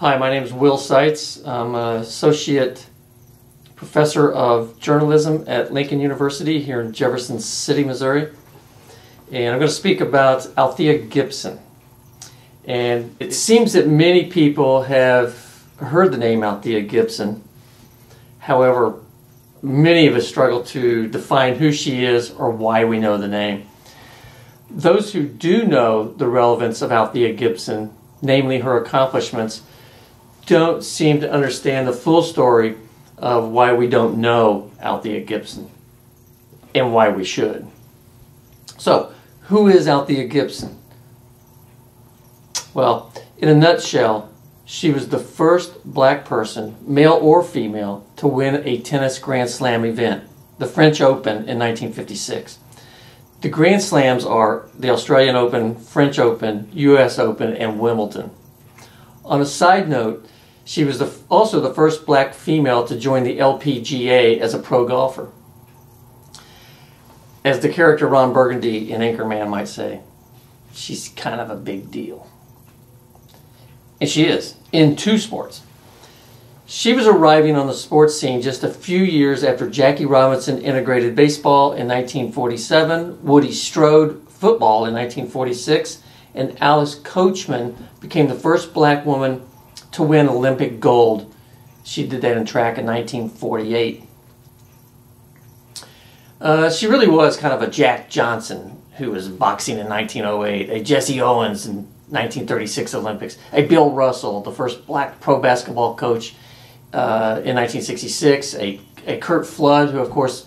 Hi, my name is Will Seitz. I'm an associate professor of journalism at Lincoln University here in Jefferson City, Missouri. And I'm going to speak about Althea Gibson. And it seems that many people have heard the name Althea Gibson. However, many of us struggle to define who she is or why we know the name. Those who do know the relevance of Althea Gibson, namely her accomplishments, don't seem to understand the full story of why we don't know Althea Gibson and why we should. So, who is Althea Gibson? Well, in a nutshell, she was the first black person, male or female, to win a tennis Grand Slam event, the French Open in 1956. The Grand Slams are the Australian Open, French Open, US Open, and Wimbledon. On a side note, she was also the first black female to join the LPGA as a pro golfer. As the character Ron Burgundy in Anchorman might say, she's kind of a big deal. And she is, in two sports. She was arriving on the sports scene just a few years after Jackie Robinson integrated baseball in 1947, Woody Strode football in 1946, and Alice Coachman became the first black woman to win Olympic gold. She did that in track in 1948. She really was kind of a Jack Johnson who was boxing in 1908, a Jesse Owens in 1936 Olympics, a Bill Russell, the first black pro basketball coach in 1966, a Curt Flood, who of course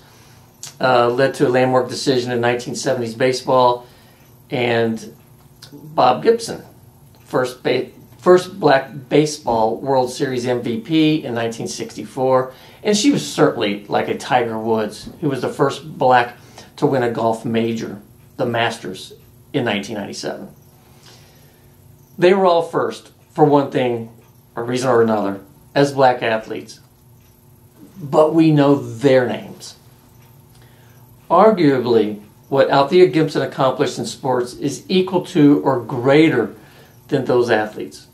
led to a landmark decision in 1970s baseball, and Bob Gibson, first black baseball World Series MVP in 1964, and she was certainly like a Tiger Woods, who was the first black to win a golf major, the Masters, in 1997. They were all first, for one thing, or reason or another, as black athletes. But we know their names. Arguably, what Althea Gibson accomplished in sports is equal to or greater than those athletes.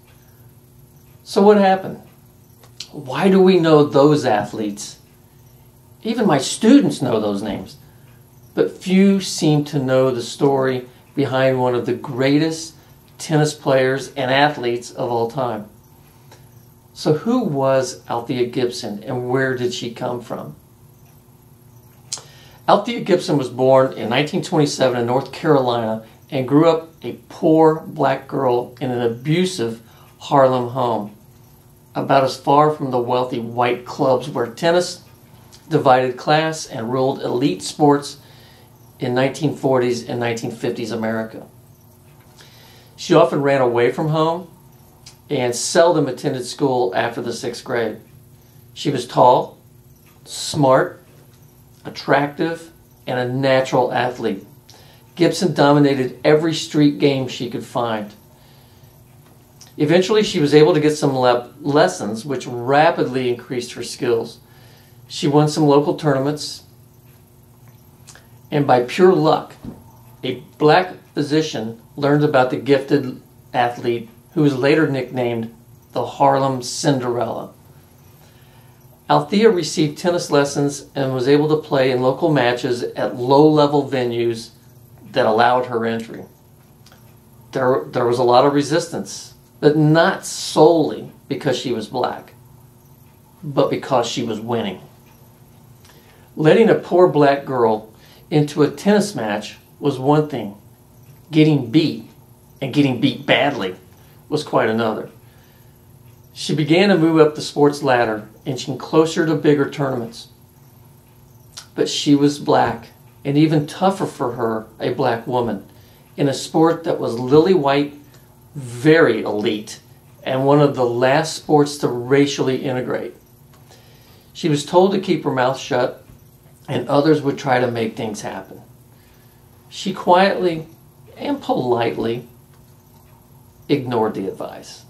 So what happened? Why do we know those athletes? Even my students know those names. But few seem to know the story behind one of the greatest tennis players and athletes of all time. So who was Althea Gibson and where did she come from? Althea Gibson was born in 1927 in North Carolina and grew up a poor black girl in an abusive Harlem home, about as far from the wealthy white clubs where tennis divided class and ruled elite sports in 1940s and 1950s America. She often ran away from home and seldom attended school after the 6th grade. She was tall, smart, attractive, and a natural athlete. Gibson dominated every street game she could find. Eventually, she was able to get some lessons, which rapidly increased her skills. She won some local tournaments, and by pure luck, a black physician learned about the gifted athlete who was later nicknamed the Harlem Cinderella. Althea received tennis lessons and was able to play in local matches at low-level venues that allowed her entry. There was a lot of resistance, but not solely because she was black, but because she was winning. Letting a poor black girl into a tennis match was one thing. Getting beat, and getting beat badly, was quite another. She began to move up the sports ladder, inching closer to bigger tournaments. But she was black, and even tougher for her, a black woman, in a sport that was lily white, very elite, and one of the last sports to racially integrate. She was told to keep her mouth shut, and others would try to make things happen. She quietly and politely ignored the advice.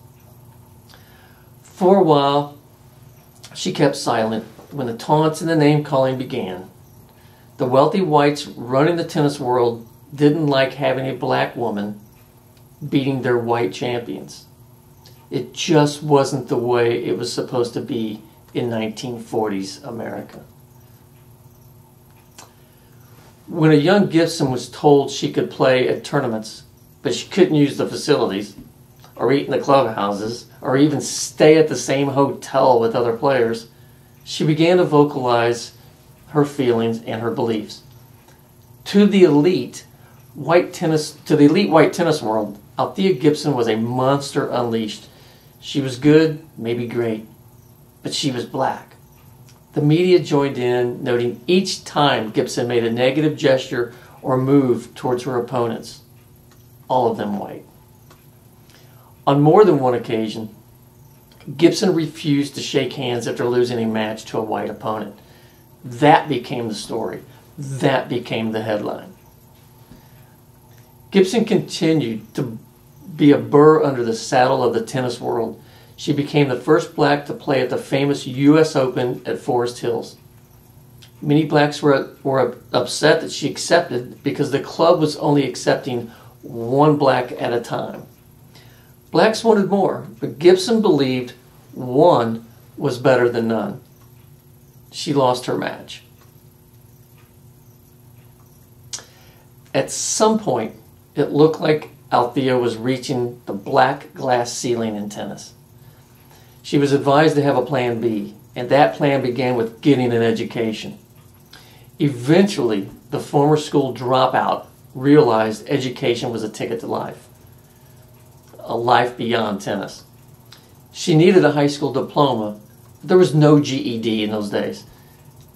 For a while, she kept silent when the taunts and the name-calling began. The wealthy whites running the tennis world didn't like having a black woman beating their white champions. It just wasn't the way it was supposed to be in 1940s America. When a young Gibson was told she could play at tournaments, but she couldn't use the facilities, or eat in the clubhouses, or even stay at the same hotel with other players, she began to vocalize her feelings and her beliefs. To the elite white tennis world, Althea Gibson was a monster unleashed. She was good, maybe great, but she was black. The media joined in, noting each time Gibson made a negative gesture or move towards her opponents, all of them white. On more than one occasion, Gibson refused to shake hands after losing a match to a white opponent. That became the story. That became the headline. Gibson continued to be a burr under the saddle of the tennis world. She became the first black to play at the famous U.S. Open at Forest Hills. Many blacks were upset that she accepted because the club was only accepting one black at a time. Blacks wanted more, but Gibson believed one was better than none. She lost her match. At some point, it looked like Althea was reaching the black glass ceiling in tennis. She was advised to have a plan B, and that plan began with getting an education. Eventually, the former school dropout realized education was a ticket to life, a life beyond tennis. She needed a high school diploma. There was no GED in those days.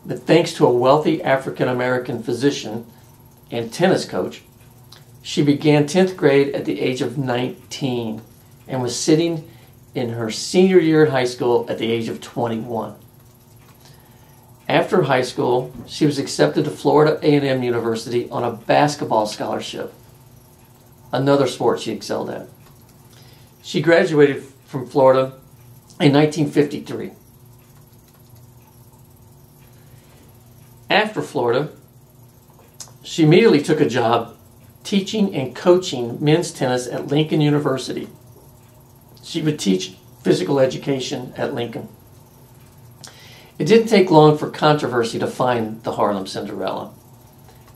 But thanks to a wealthy African-American physician and tennis coach, she began 10th grade at the age of 19 and was sitting in her senior year at high school at the age of 21. After high school, she was accepted to Florida A&M University on a basketball scholarship, another sport she excelled at. She graduated from Florida in 1953. After Florida, she immediately took a job teaching and coaching men's tennis at Lincoln University. She would teach physical education at Lincoln. It didn't take long for controversy to find the Harlem Cinderella.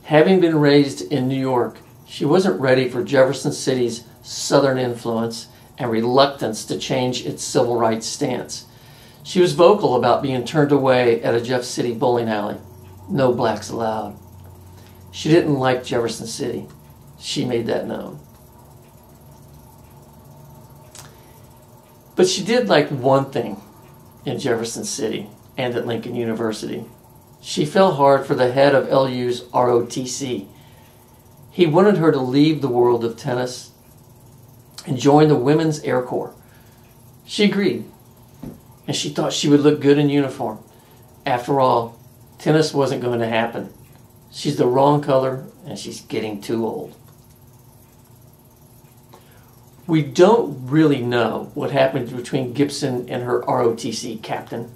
Having been raised in New York, she wasn't ready for Jefferson City's Southern influence and reluctance to change its civil rights stance. She was vocal about being turned away at a Jeff City bowling alley. No blacks allowed. She didn't like Jefferson City. She made that known. But she did like one thing in Jefferson City and at Lincoln University. She fell hard for the head of LU's ROTC. He wanted her to leave the world of tennis and join the Women's Air Corps. She agreed, and she thought she would look good in uniform. After all, tennis wasn't going to happen. She's the wrong color, and she's getting too old. We don't really know what happened between Gibson and her ROTC captain,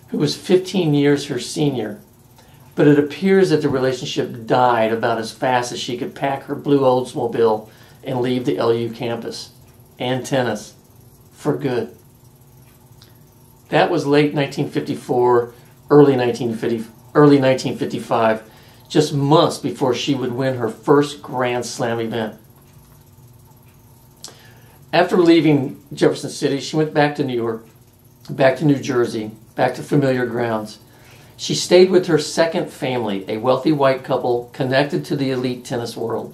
who was 15 years her senior, but it appears that the relationship died about as fast as she could pack her blue Oldsmobile and leave the LU campus and tennis for good. That was late 1954, early 1955, just months before she would win her first Grand Slam event. After leaving Jefferson City, she went back to New York, back to New Jersey, back to familiar grounds. She stayed with her second family, a wealthy white couple connected to the elite tennis world.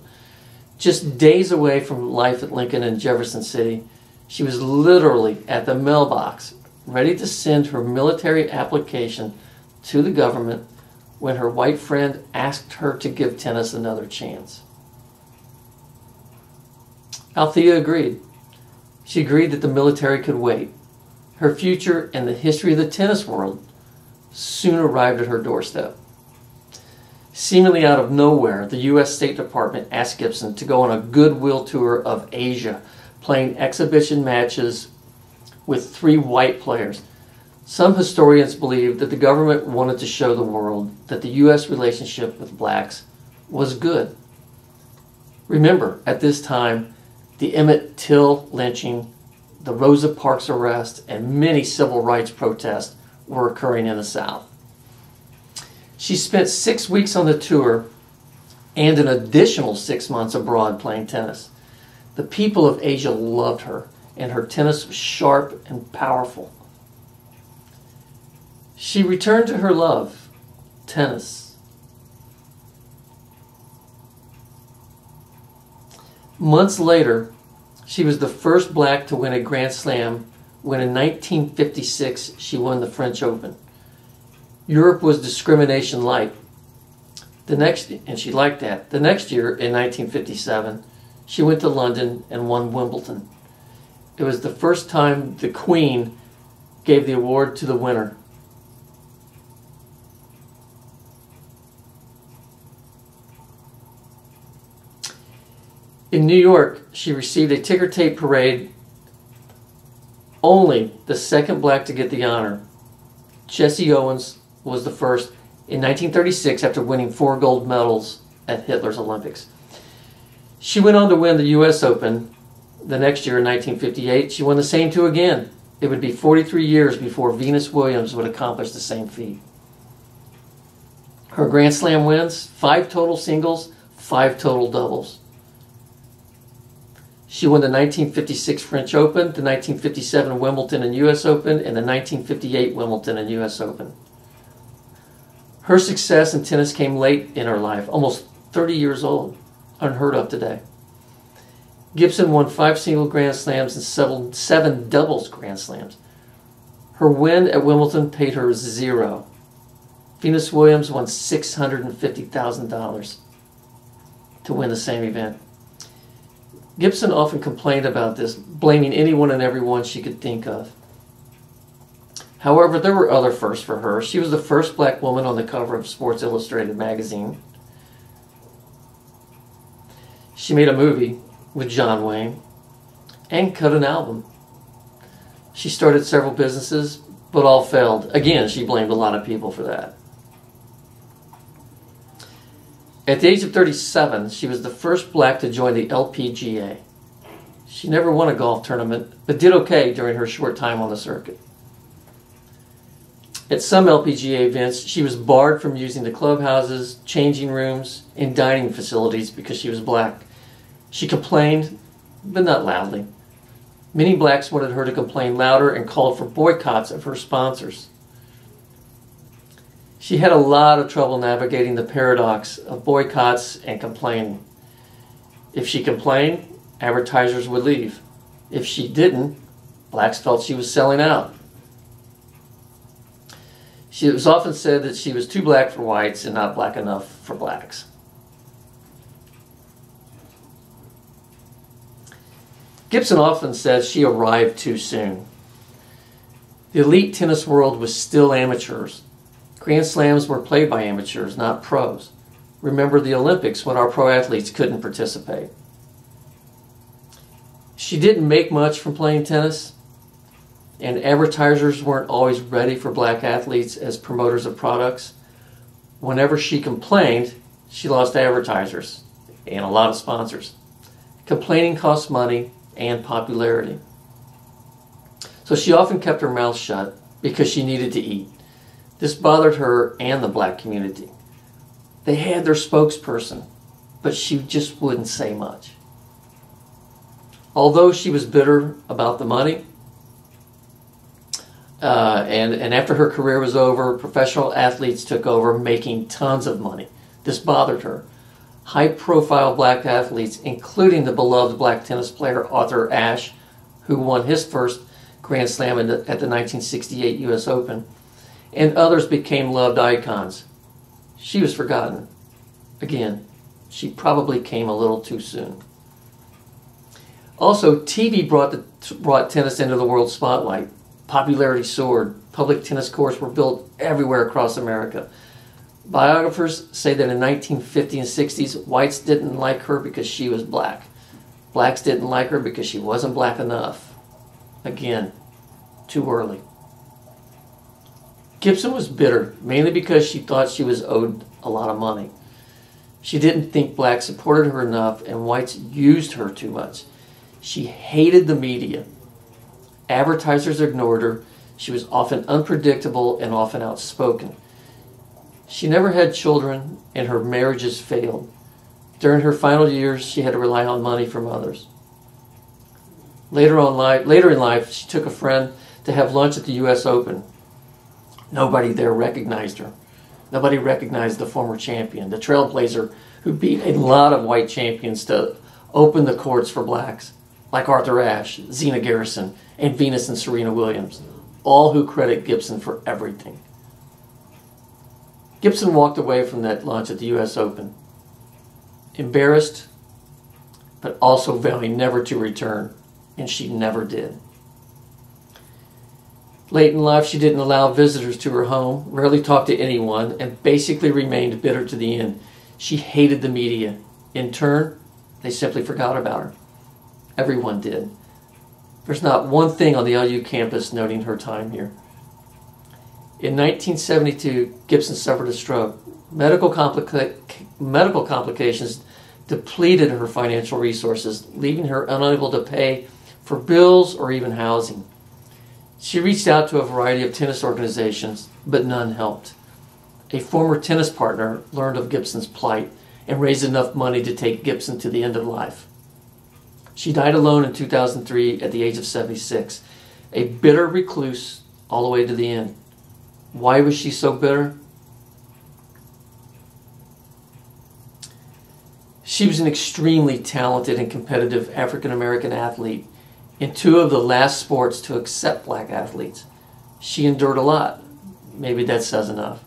Just days away from life at Lincoln and Jefferson City, she was literally at the mailbox, ready to send her military application to the government when her white friend asked her to give tennis another chance. Althea agreed. She agreed that the military could wait. Her future and the history of the tennis world soon arrived at her doorstep. Seemingly out of nowhere, the U.S. State Department asked Gibson to go on a goodwill tour of Asia, playing exhibition matches with 3 white players. Some historians believe that the government wanted to show the world that the U.S. relationship with blacks was good. Remember, at this time, the Emmett Till lynching, the Rosa Parks arrest, and many civil rights protests were occurring in the South. She spent 6 weeks on the tour and an additional 6 months abroad playing tennis. The people of Asia loved her, and her tennis was sharp and powerful. She returned to her love, tennis. Months later, she was the first black to win a Grand Slam when in 1956 she won the French Open. Europe was discrimination light. And she liked that. The next year, in 1957, she went to London and won Wimbledon. It was the first time the Queen gave the award to the winner. In New York, she received a ticker tape parade, only the second black to get the honor. Jesse Owens was the first in 1936 after winning 4 gold medals at Hitler's Olympics. She went on to win the U.S. Open the next year in 1958. She won the same 2 again. It would be 43 years before Venus Williams would accomplish the same feat. Her Grand Slam wins, 5 total singles, 5 total doubles. She won the 1956 French Open, the 1957 Wimbledon and U.S. Open, and the 1958 Wimbledon and U.S. Open. Her success in tennis came late in her life, almost 30 years old, unheard of today. Gibson won 5 single Grand Slams and 7 doubles Grand Slams. Her win at Wimbledon paid her 0. Venus Williams won $650,000 to win the same event. Gibson often complained about this, blaming anyone and everyone she could think of. However, there were other firsts for her. She was the first black woman on the cover of Sports Illustrated magazine. She made a movie with John Wayne and cut an album. She started several businesses, but all failed. Again, she blamed a lot of people for that. At the age of 37, she was the first black to join the LPGA. She never won a golf tournament, but did okay during her short time on the circuit. At some LPGA events, she was barred from using the clubhouses, changing rooms, and dining facilities because she was black. She complained, but not loudly. Many blacks wanted her to complain louder and called for boycotts of her sponsors. She had a lot of trouble navigating the paradox of boycotts and complaining. If she complained, advertisers would leave. If she didn't, blacks felt she was selling out. It was often said that she was too black for whites and not black enough for blacks. Gibson often says she arrived too soon. The elite tennis world was still amateurs. Grand Slams were played by amateurs, not pros. Remember the Olympics when our pro athletes couldn't participate. She didn't make much from playing tennis, and advertisers weren't always ready for black athletes as promoters of products. Whenever she complained, she lost advertisers and a lot of sponsors. Complaining cost money and popularity. So she often kept her mouth shut because she needed to eat. This bothered her and the black community. They had their spokesperson, but she just wouldn't say much. Although she was bitter about the money, and after her career was over, professional athletes took over, making tons of money. This bothered her. High-profile black athletes, including the beloved black tennis player Arthur Ashe, who won his first Grand Slam at the 1968 U.S. Open, and others became loved icons. She was forgotten. Again, she probably came a little too soon. Also, TV brought tennis into the world spotlight. Popularity soared. Public tennis courts were built everywhere across America. Biographers say that in 1950s and 60s, whites didn't like her because she was black. Blacks didn't like her because she wasn't black enough. Again, too early. Gibson was bitter, mainly because she thought she was owed a lot of money. She didn't think blacks supported her enough and whites used her too much. She hated the media. Advertisers ignored her. She was often unpredictable and often outspoken. She never had children, and her marriages failed. During her final years, she had to rely on money from others. Later in life, she took a friend to have lunch at the U.S. Open. Nobody there recognized her. Nobody recognized the former champion, the trailblazer who beat a lot of white champions to open the courts for blacks, like Arthur Ashe, Zena Garrison, and Venus and Serena Williams, all who credit Gibson for everything. Gibson walked away from that lunch at the U.S. Open, embarrassed, but also vowing never to return, and she never did. Late in life, she didn't allow visitors to her home, rarely talked to anyone, and basically remained bitter to the end. She hated the media. In turn, they simply forgot about her. Everyone did. There's not one thing on the LU campus noting her time here. In 1972, Gibson suffered a stroke. Medical complications depleted her financial resources, leaving her unable to pay for bills or even housing. She reached out to a variety of tennis organizations, but none helped. A former tennis partner learned of Gibson's plight and raised enough money to take Gibson to the end of life. She died alone in 2003 at the age of 76, a bitter recluse all the way to the end. Why was she so bitter? She was an extremely talented and competitive African-American athlete in two of the last sports to accept black athletes. She endured a lot. Maybe that says enough.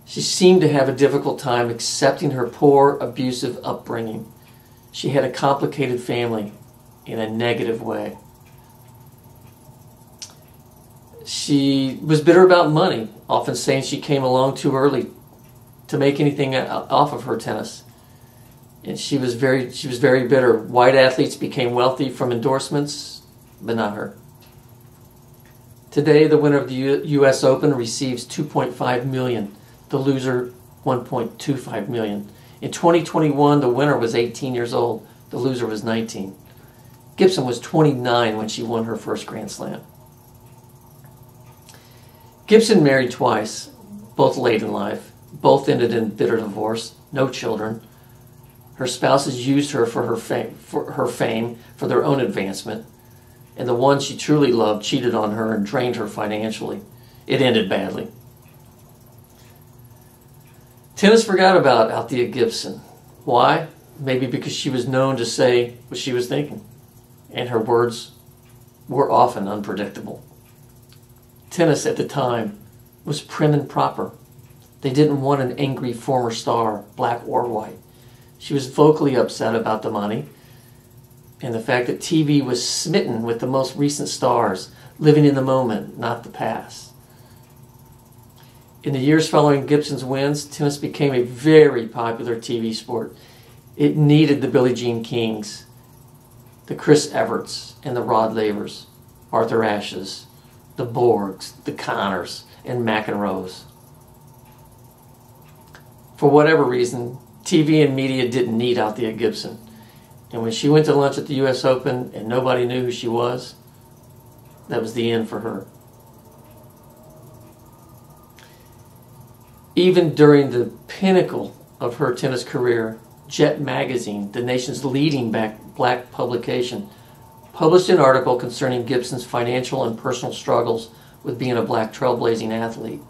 She seemed to have a difficult time accepting her poor, abusive upbringing. She had a complicated family in a negative way. She was bitter about money, often saying she came along too early to make anything off of her tennis. And she was very bitter. White athletes became wealthy from endorsements, but not her. Today, the winner of the U.S. Open receives $2.5 million. The loser, $1.25 million. In 2021, the winner was 18 years old. The loser was 19. Gibson was 29 when she won her first Grand Slam. Gibson married twice, both late in life. Both ended in bitter divorce. No children. Her spouses used her for her fame, for their own advancement. And the one she truly loved cheated on her and drained her financially. It ended badly. Tennis forgot about Althea Gibson. Why? Maybe because she was known to say what she was thinking, and her words were often unpredictable. Tennis at the time was prim and proper. They didn't want an angry former star, black or white. She was vocally upset about the money and the fact that TV was smitten with the most recent stars, living in the moment, not the past. In the years following Gibson's wins, tennis became a very popular TV sport. It needed the Billie Jean Kings, the Chris Everts, and the Rod Lavers, Arthur Ashes, the Borgs, the Connors, and McEnroes. For whatever reason, TV and media didn't need Althea Gibson. And when she went to lunch at the U.S. Open and nobody knew who she was, that was the end for her. Even during the pinnacle of her tennis career, Jet Magazine, the nation's leading black publication, published an article concerning Gibson's financial and personal struggles with being a black trailblazing athlete.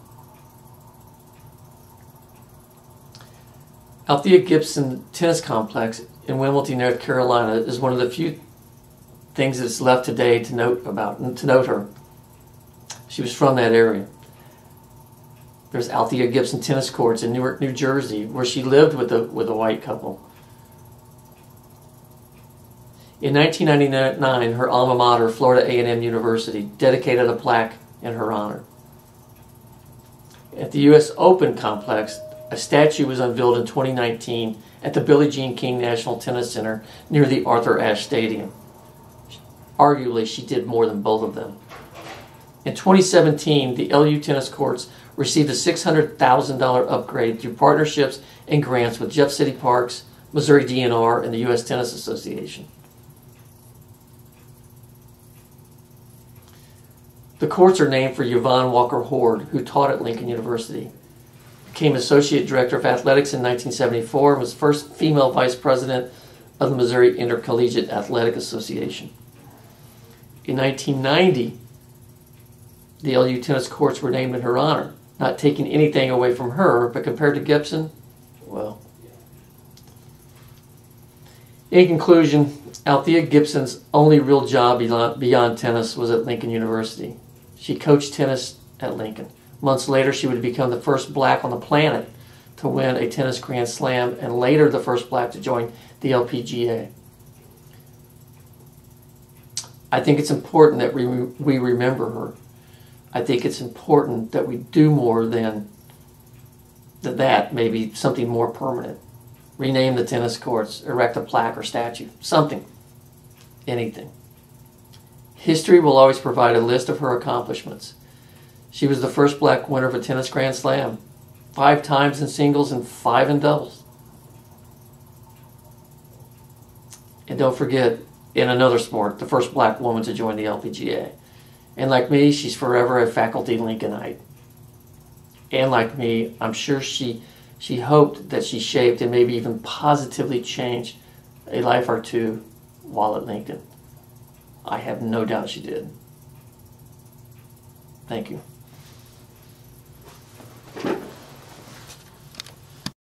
Althea Gibson Tennis Complex in Wilmington, North Carolina is one of the few things that's left today to note her. She was from that area. There's Althea Gibson tennis courts in Newark, New Jersey, where she lived with a white couple. In 1999, her alma mater, Florida A&M University, dedicated a plaque in her honor. At the U.S. Open complex, a statue was unveiled in 2019 at the Billie Jean King National Tennis Center near the Arthur Ashe Stadium. Arguably, she did more than both of them. In 2017, the LU tennis courts received a $600,000 upgrade through partnerships and grants with Jeff City Parks, Missouri DNR, and the U.S. Tennis Association. The courts are named for Yvonne Walker Hord, who taught at Lincoln University. Became Associate Director of Athletics in 1974 and was first female Vice President of the Missouri Intercollegiate Athletic Association. In 1990, the LU tennis courts were named in her honor, not taking anything away from her, but compared to Gibson, well. In conclusion, Althea Gibson's only real job beyond tennis was at Lincoln University. She coached tennis at Lincoln. Months later, she would become the first black on the planet to win a tennis Grand Slam, and later the first black to join the LPGA. I think it's important that we remember her. I think it's important that we do more than that, maybe something more permanent. Rename the tennis courts, erect a plaque or statue, something, anything. History will always provide a list of her accomplishments. She was the first black winner of a tennis Grand Slam, 5 times in singles and 5 in doubles. And don't forget, in another sport, the first black woman to join the LPGA. And like me, she's forever a faculty Lincolnite. And like me, I'm sure she hoped that she shaped and maybe even positively changed a life or two while at Lincoln. I have no doubt she did. Thank you.